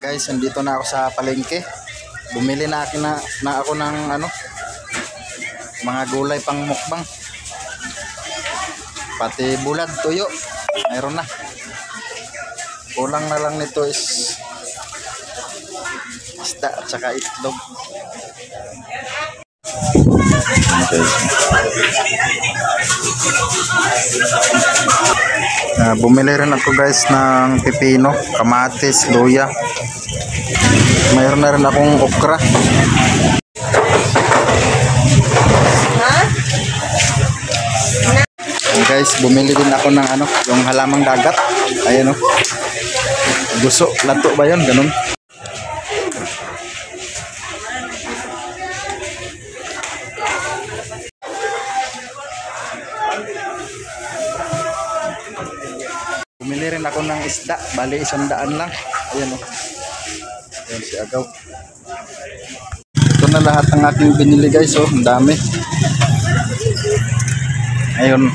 Guys, andito na ako sa palengke. Bumili na ako ng mga gulay pang mukbang. Pati bulad, tuyo. Mayroon na. Kulang na lang nito is isda at saka itlog. Okay. Bumili rin ako guys ng pipino, kamatis, luya. Mayroon na rin akong okra. And guys, bumili din ako ng yung halamang dagat. Ayan o. Guso, lato ba yun? Ganun. Bumili rin ako ng isda, bali 100 lang. Ayan o. Ayan si Agaw. Ito na lahat ng aking binili guys, oh, ang dami. Ayun.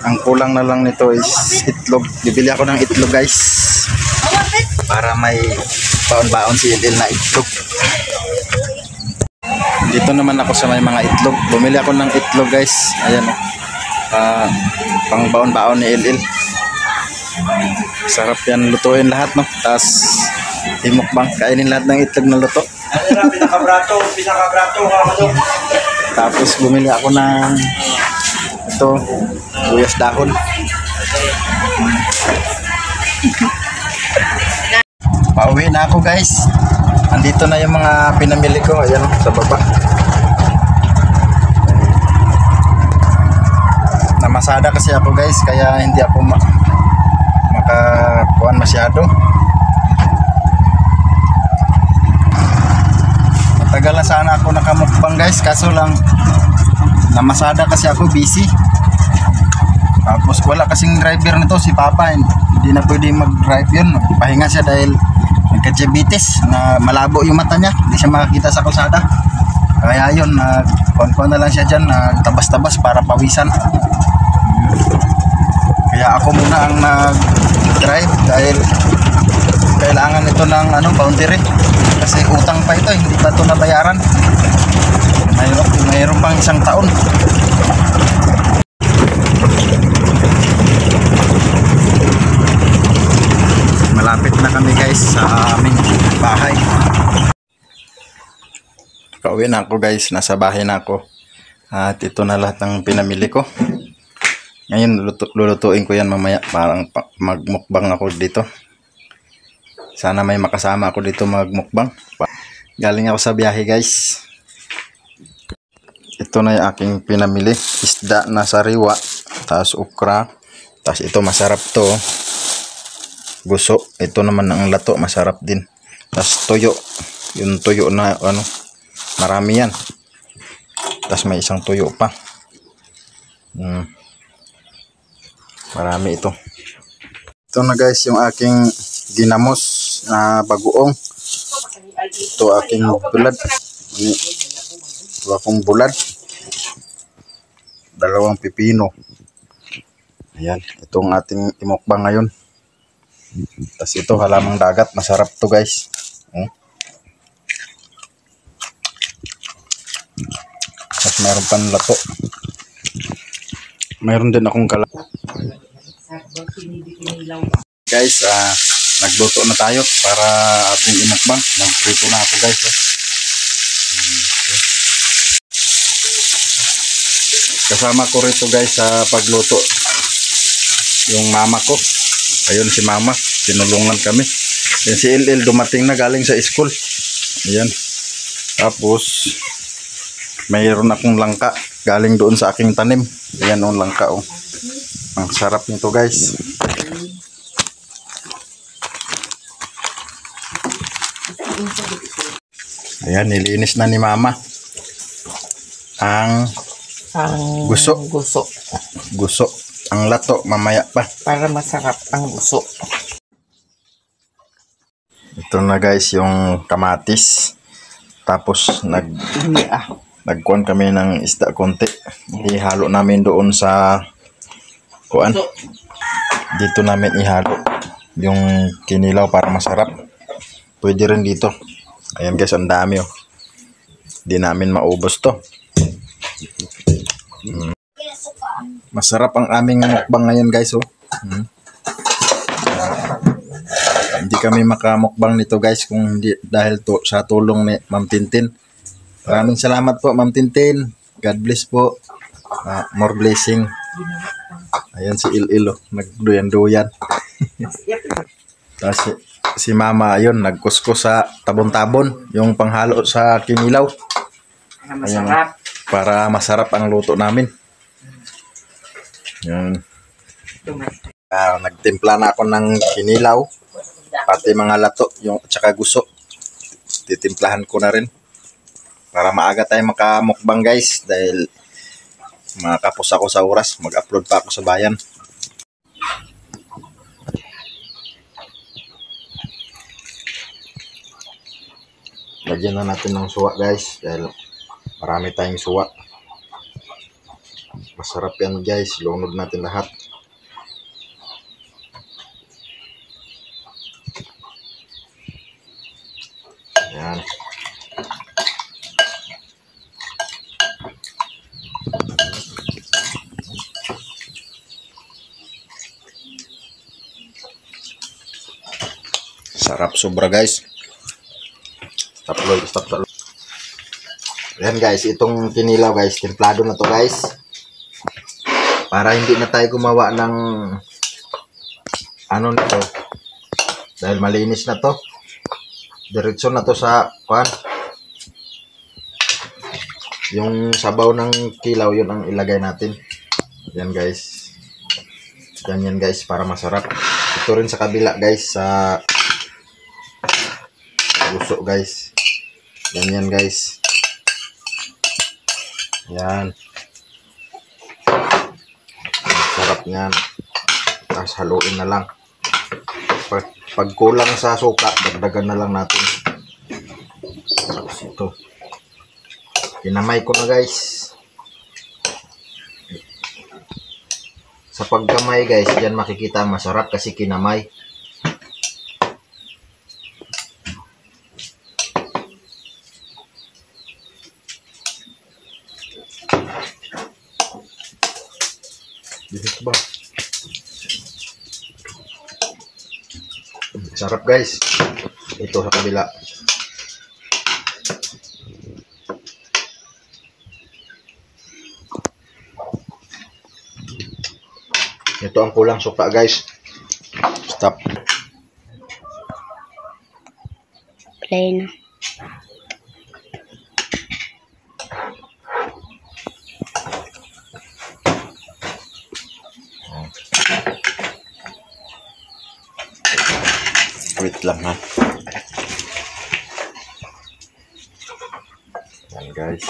Ang kulang na lang nito is itlog. Bibili ako ng itlog guys. Para may baon-baon si Idil na itlog. Dito naman ako sa may mga itlog. Bumili ako ng itlog guys. Ayan o. Pang baon-baon ni Idil. Sarap yan lutuin lahat, no? Tapos imukbang, kainin lahat ng itlog na luto. Pinakabrato. Tapos bumili ako ng ito, buyas dahon. Pauwi na ako guys. Andito na yung mga pinamili ko. Ayan sa baba. Namasada kasi ako guys, kaya hindi ako makakuan masyado. Matagal na sana ako nakamukbang guys, kaso lang namasada kasi ako, busy. Tapos wala kasing driver nito, si Papa hindi na pwede mag-drive yun. Pahinga siya dahil nagka-diabetes, na malabo yung mata niya, hindi siya makakita sa kalsada. Kaya yun, kuan-kuan na lang siya dyan, tabas-tabas para pawisan. Kaya ako muna ang nag-drive dahil kailangan ito ng boundary. Kasi utang pa ito, hindi pa ito nabayaran. Mayroon pang 1 taon. Malapit na kami guys sa aming bahay. Pauwi na ako guys, nasa bahay na ako. At ito na lahat ng pinamili ko. Ngayon lulutuin ko yan mamaya, parang magmukbang ako dito. Sana may makasama ako dito magmukbang. Galing ako sa biyahe guys. Ito na yung aking pinamili. Isda na sariwa, tapos okra, tapos ito masarap to, guso. Ito naman ang lato, masarap din. Tapos tuyo, yung tuyo na marami yan. Tapos may isang tuyo pa. Marami ito. Ito na guys yung aking ginamos na bagoong. Ito aking bulad. Ito akong bulad. 2 pipino. Ayan, itong ating imukbang ngayon. Tapos ito halamang dagat, masarap to guys. Tapos mayroon pang lato. Mayroon din akong guys, nagluto na tayo para ating imukbang. Nagprito na ako guys. Kasama ko rito guys sa pagluto yung mama ko. Ayun si mama, tinulungan kami. Yan si LL dumating na galing sa school. Ayan. Tapos mayroon akong langka galing doon sa aking tanim. Ayan ang langka oh. Ang sarap nito guys. Ayan, nilinis na ni mama ang guso. Ang lato mamaya pa para masarap ang guso. Ito na guys yung kamatis. Tapos nagkuhan kami ng isda konti. Ihalo namin doon sa kuan. Dito namin ihalo yung kinilaw para masarap. pwede rin dito. Ayan guys, ang dami oh. Di namin maubos to. Masarap ang aming mukbang ngayon guys oh. Hindi kami makamukbang nito guys kung hindi dahil to sa tulong ni Ma'am Tintin. Maraming salamat po Ma'am Tintin. God bless po. More blessing. Ayan si Il-Il oh, nagduyan-duyan. Tapos si Mama ayun nagkuskus sa tabon-tabon yung panghalo sa kinilaw. Ayan, para masarap ang luto namin. Yan. Nagtimpla na ako ng kinilaw. Pati mga lato, yung tsaka guso. Titimplahan ko na rin. Para maaga tayo makamukbang guys. Dahil makapos ako sa oras. Mag-upload pa ako sa bayan. Lagyan na natin ng suwa guys. Dahil marami tayong suwa. Masarap yan guys. Lunod natin lahat. Yan. Sarap sobra guys. Stop. Yan guys, itong kinilaw guys, templado na to guys. Para hindi na tayo gumawa ng ano nito. Dahil malinis na to. Diretso na to sa pan. Yung sabaw ng kilaw yun ang ilagay natin. Yan guys. Ganyan guys para masarap. Ito rin sa kabila guys sa guso guys. Ganyan guys. Yan. Sarap niyan. Tapos haluin na lang. Pag kulang sa suka, dagdagan na lang natin. Tapos ito. Kinamay ko na guys. Sa pagkamay guys, diyan makikita masarap kasi kinamay. Dito ba? Sarap guys. Ito sa kabila. Ito ang kulang suka guys. Stop. Play na. Wait lang ha. Yan guys.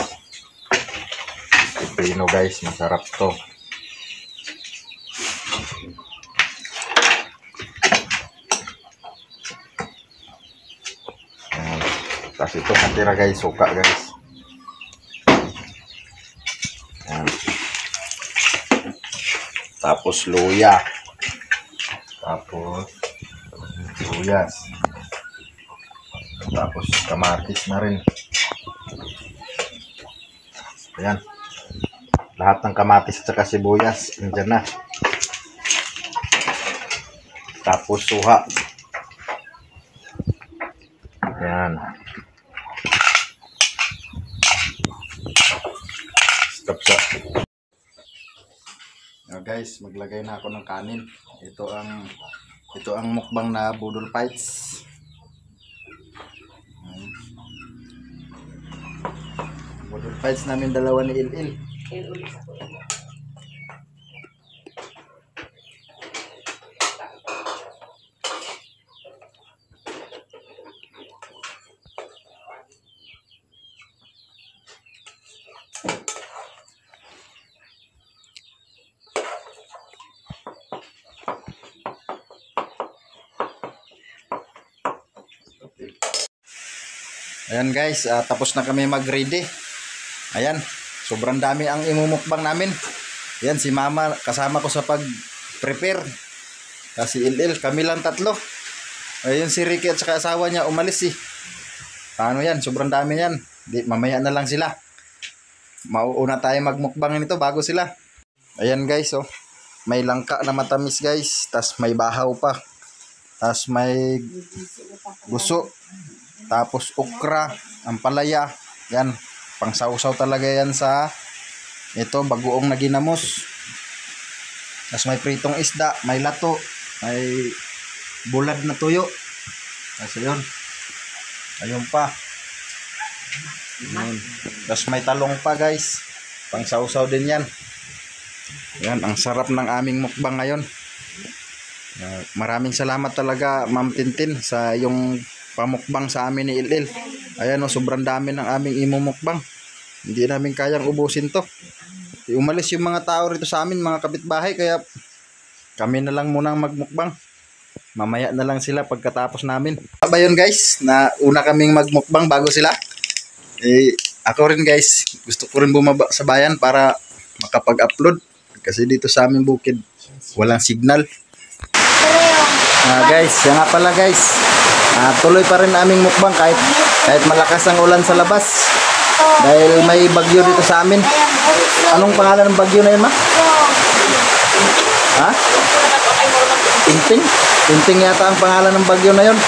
Pipino guys, masarap to. Yan. Tapos ito katira guys, suka guys. Yan. Tapos luya. Tapos sibuyas. Tapos kamatis na rin. Ayan. Lahat ng kamatis at saka sibuyas andyan na. Tapos suha. Ayan. Stop sa. Now guys, maglagay na ako ng kanin. Ito ang mukbang na budol fights. Budol fights namin dalawa ni Il-Il. Ayan guys, tapos na kami mag-ready. Ayan, sobrang dami ang imumukbang namin. Ayan, si Mama kasama ko sa pag-prepare. Kasi Il-Il, kami lang tatlo. Ayun si Ricky at saka asawa niya umalis eh. Paano yan? Sobrang dami yan. Di, mamaya na lang sila. Mauuna tayo magmukbang nito bago sila. Ayan guys, oh. May langka na matamis guys. Tas may bahaw pa. Tas may guso. Tapos okra, ampalaya. Yan. Pangsawsaw talaga yan sa ito, bagoong na ginamos. Tas may pritong isda, may lato, may bulad na tuyo. Tas yun. Ayun pa. Ayun. Tas may talong pa guys. Pangsawsaw din yan. Yan, ang sarap ng aming mukbang ngayon. Maraming salamat talaga Ma'am Tintin sa yung pamukbang sa amin ni Ilil. Ayan o, sobrang dami ng aming imumukbang. Hindi namin kayang ubusin to. Umalis yung mga tao rito sa amin, mga kapitbahay, kaya kami na lang munang magmukbang. Mamaya na lang sila pagkatapos namin. Ba yun guys, na una kaming magmukbang bago sila. Ako rin guys, gusto ko rin bumaba sa bayan para makapag-upload. Kasi dito sa aming bukid, walang signal. Guys, yan nga pala guys. Tuloy pa rin aming mukbang kahit malakas ang ulan sa labas. Dahil may bagyo dito sa amin. Anong pangalan ng bagyo na yun, ma? Ha? Tinting? Tinting yata ang pangalan ng bagyo na yun.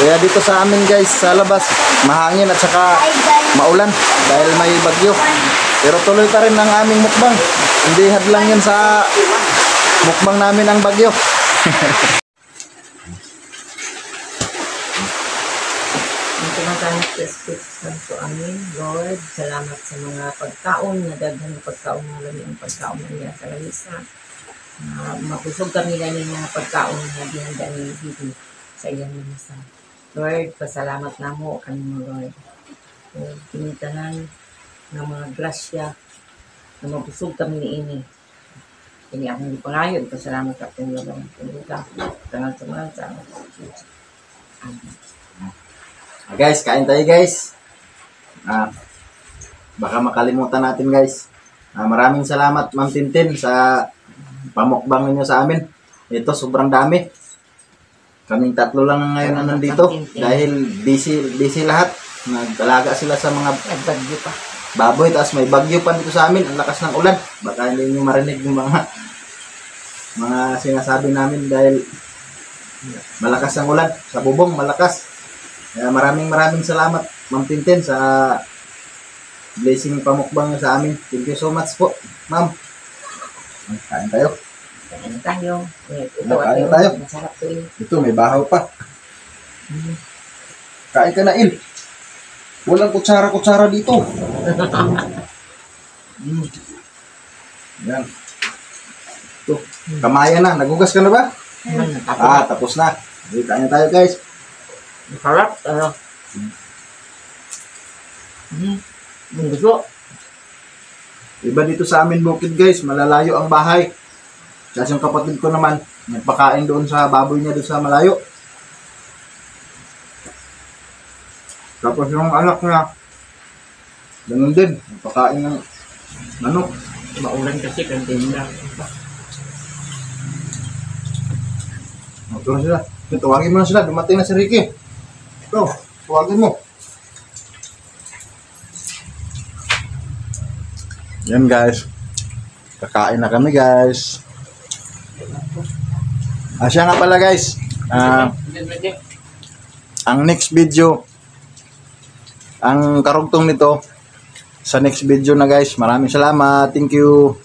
Kaya dito sa amin guys, sa labas, mahangin at saka maulan dahil may bagyo. Pero tuloy pa rin ang aming mukbang. Hindi hadlang yun sa mukbang namin ang bagyo. Tumatangit sa Espiritu Santo. Amin. Lord, salamat sa mga pagkaon na daghan ng pagkaon na lami ang pagkaon na niya sa lalisa. Mapusog kami na mga pagkaon na dinanda ni Bibi sa iyang lalisa. Lord, pasalamat na mo kami mo, Lord. Tinitanan ng mga grasya na mapusog kami ni Ini. Ini akong ipangayon. Pasalamat sa ating Lord. Tangan sa mga salamat. Amen. Guys, kain tayo guys. Baka makalimutan natin guys. Maraming salamat Ma'am Tintin sa pamukbang niyo sa amin. Ito sobrang dami. Kaming tatlo lang ngayon na nandito dahil busy lahat. Nagdalaga sila sa mga bagyo pa. Baboy, tapos may bagyo pa dito sa amin. Ang lakas ng ulan. Baka hindi niyo marinig yung mga sinasabi namin dahil malakas ang ulan. Sa bubong, malakas. Kaya maraming salamat Ma'am Tintin sa blessing pamukbang sa amin. Thank you so much po, Ma'am. Kain tayo. Kain tayo. Kain tayo. Masarap to eh. Ito, may bahaw pa. Kain ka na, Il. Walang kutsara-kutsara dito. Yan. Ito, kamayan na. Nagugas ka na ba? Tapos na. Kain tayo guys. Masarap. Gusto. Iba dito sa amin bukid guys, malalayo ang bahay. Kasi yung kapatid ko naman, nagpakain doon sa baboy niya doon sa malayo. Tapos yung anak niya, ganun din, nagpakain ng manok. Maulan kasi kantina. Ito na sila. Tawagin mo na sila, dumating na si Ricky. Ito, tawagin mo. Yan guys. Kakain na kami guys. Siya nga pala guys. Ang next video, ang karugtong nito, sa next video na guys. Maraming salamat. Thank you.